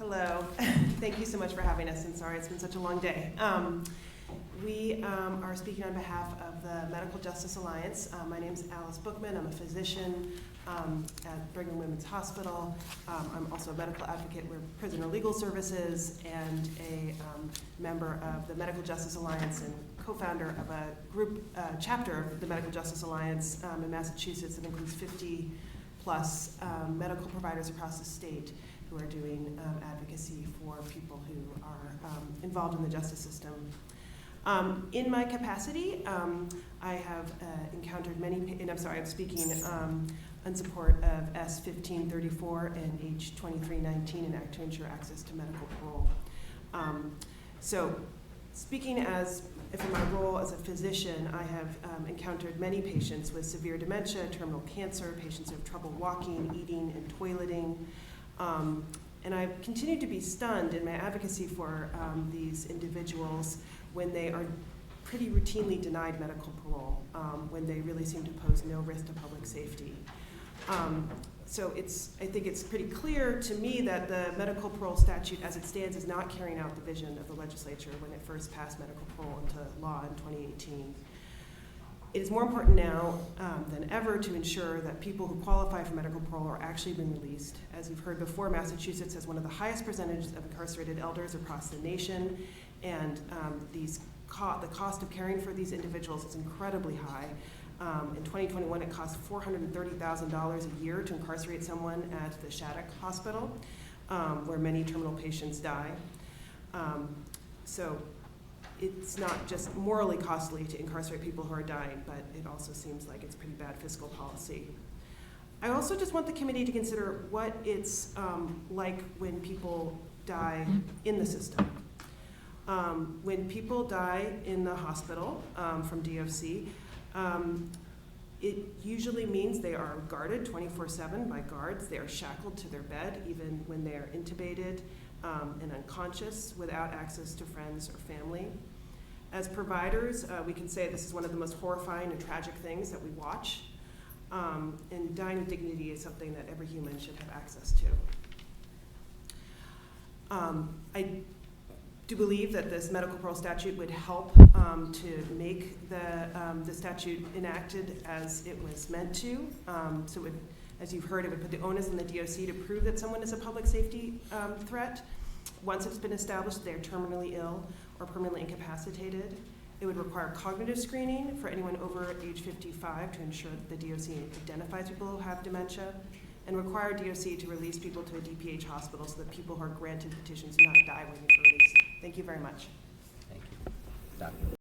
Hello. Thank you so much for having us, and sorry it's been such a long day. We are speaking on behalf of the Medical Justice Alliance. My name is Alice Bukhman. I'm a physician at Brigham and Women's Hospital. I'm also a medical advocate with Prisoner Legal Services and a member of the Medical Justice Alliance and co-founder of a group chapter of the Medical Justice Alliance in Massachusetts that includes 50 plus medical providers across the state who are doing advocacy for people who are involved in the justice system. In my capacity, I have encountered many, and I'm sorry, I'm speaking in support of S1534 and H2319, an act to ensure access to medical parole. So, speaking as in my role as a physician, I have encountered many patients with severe dementia, terminal cancer, patients who have trouble walking, eating, and toileting. And I've continued to be stunned in my advocacy for these individuals when they are pretty routinely denied medical parole, when they really seem to pose no risk to public safety. So I think it's pretty clear to me that the medical parole statute as it stands is not carrying out the vision of the legislature when it first passed medical parole into law in 2018. It is more important now than ever to ensure that people who qualify for medical parole are actually being released. As you've heard before, Massachusetts has one of the highest percentages of incarcerated elders across the nation, and the cost of caring for these individuals is incredibly high. In 2021, it cost $430,000 a year to incarcerate someone at the Shattuck Hospital, where many terminal patients die. So it's not just morally costly to incarcerate people who are dying, but it also seems like it's pretty bad fiscal policy. I also just want the committee to consider what it's like when people die in the system. When people die in the hospital from DOC, it usually means they are guarded 24/7 by guards. They are shackled to their bed even when they are intubated and unconscious without access to friends or family. As providers, we can say this is one of the most horrifying and tragic things that we watch. And dying with dignity is something that every human should have access to. I do believe that this medical parole statute would help to make the statute enacted as it was meant to. So it would, as you've heard, it would put the onus on the DOC to prove that someone is a public safety threat. Once it's been established they're terminally ill or permanently incapacitated. It would require cognitive screening for anyone over age 55 to ensure that the DOC identifies people who have dementia, and require DOC to release people to a DPH hospital so that people who are granted petitions do not die waiting for release. Thank you very much. Thank you. Dr.